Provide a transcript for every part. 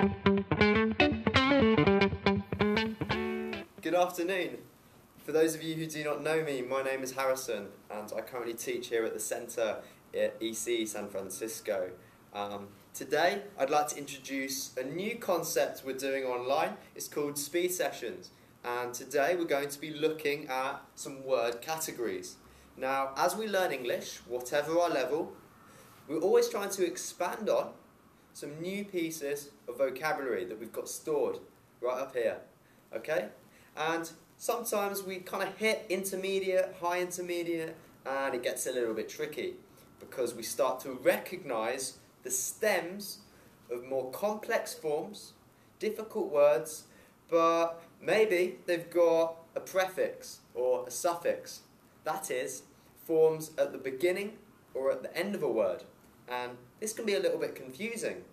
Good afternoon. For those of you who do not know me, my name is Harrison and I currently teach here at the Centre at EC San Francisco. Today I'd like to introduce a new concept we're doing online. It's called Speed Sessions, and today we're going to be looking at some word categories. Now, as we learn English, whatever our level, we're always trying to expand on some new pieces of vocabulary that we've got stored right up here, okay? And sometimes we kind of hit intermediate, high intermediate, and it gets a little bit tricky because we start to recognize the stems of more complex forms, difficult words, but maybe they've got a prefix or a suffix. That is, forms at the beginning or at the end of a word. And this can be a little bit confusing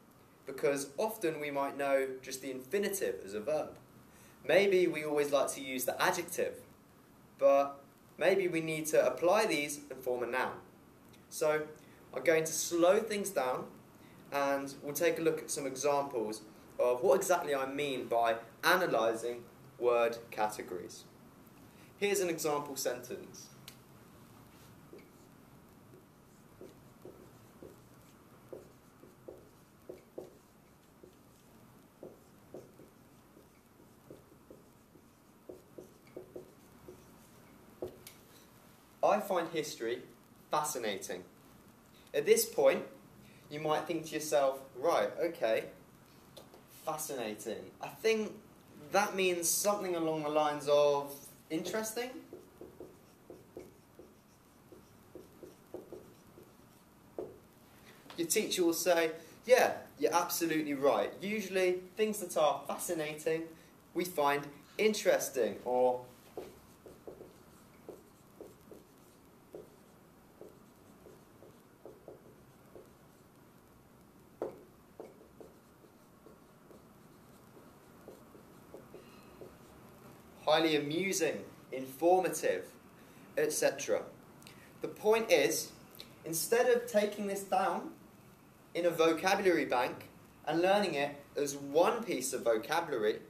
because often we might know just the infinitive as a verb. Maybe we always like to use the adjective, but maybe we need to apply these and form a noun. So I'm going to slow things down and we'll take a look at some examples of what exactly I mean by analysing word categories. Here's an example sentence. I find history fascinating. At this point, you might think to yourself, right, okay, fascinating. I think that means something along the lines of interesting. Your teacher will say, yeah, you're absolutely right. Usually, things that are fascinating, we find interesting or highly amusing, informative, etc. The point is, instead of taking this down in a vocabulary bank and learning it as one piece of vocabulary,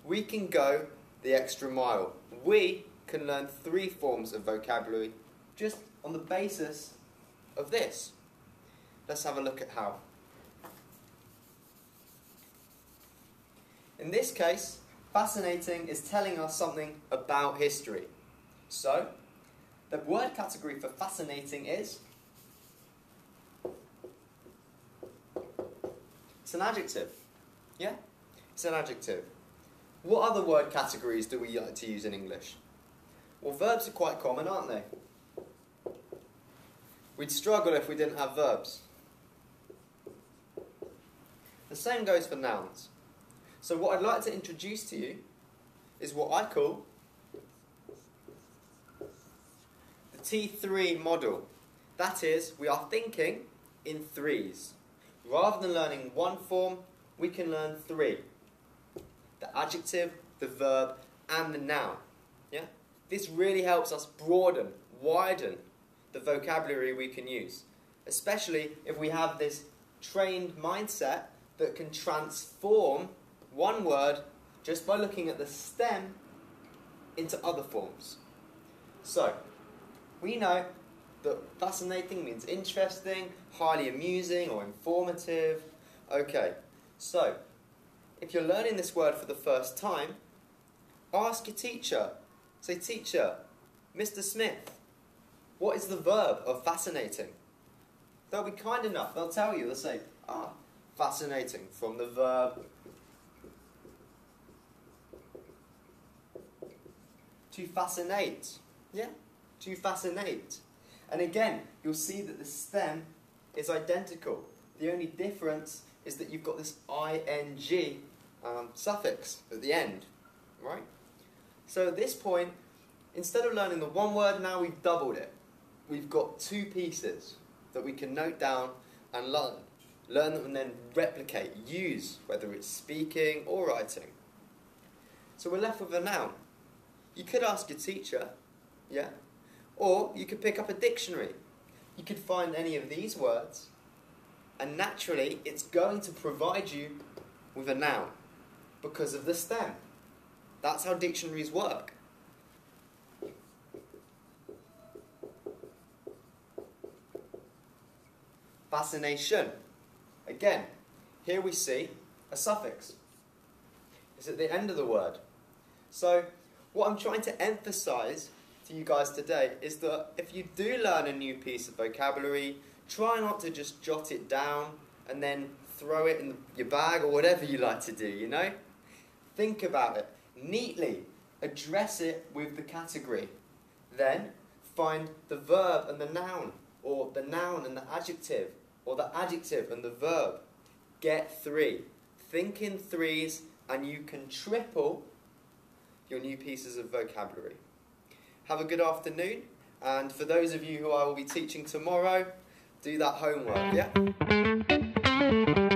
we can go the extra mile. We can learn 3 forms of vocabulary just on the basis of this. Let's have a look at how. In this case, fascinating is telling us something about history. So, the word category for fascinating is, it's an adjective. Yeah? It's an adjective. What other word categories do we like to use in English? Well, verbs are quite common, aren't they? We'd struggle if we didn't have verbs. The same goes for nouns. So what I'd like to introduce to you is what I call the T3 model. That is, we are thinking in threes. Rather than learning one form, we can learn 3. The adjective, the verb, and the noun. Yeah? This really helps us broaden, widen the vocabulary we can use. Especially if we have this trained mindset that can transform one word just by looking at the stem into other forms. So, we know that fascinating means interesting, highly amusing or informative. Okay, so if you're learning this word for the first time, ask your teacher. Say, teacher, Mr. Smith, what is the verb of fascinating? They'll be kind enough, they'll tell you, they'll say, fascinating, from the verb to fascinate. Yeah? To fascinate. And again, you'll see that the stem is identical. The only difference is that you've got this ing suffix at the end. Right? So at this point, instead of learning the one word, now we've doubled it. We've got 2 pieces that we can note down and learn. Learn them and then replicate, use, whether it's speaking or writing. So we're left with a noun. You could ask your teacher, yeah? Or you could pick up a dictionary. You could find any of these words, and naturally it's going to provide you with a noun? Because of the stem. That's how dictionaries work. Fascination. Again, here we see a suffix. It's at the end of the word. So, what I'm trying to emphasize to you guys today is that if you do learn a new piece of vocabulary, try not to just jot it down and then throw it in your bag or whatever you like to do, you know? Think about it neatly, address it with the category. Then find the verb and the noun, or the noun and the adjective, or the adjective and the verb. Get 3. Think in 3s and you can triple your new pieces of vocabulary. Have a good afternoon, and for those of you who I will be teaching tomorrow, do that homework, yeah?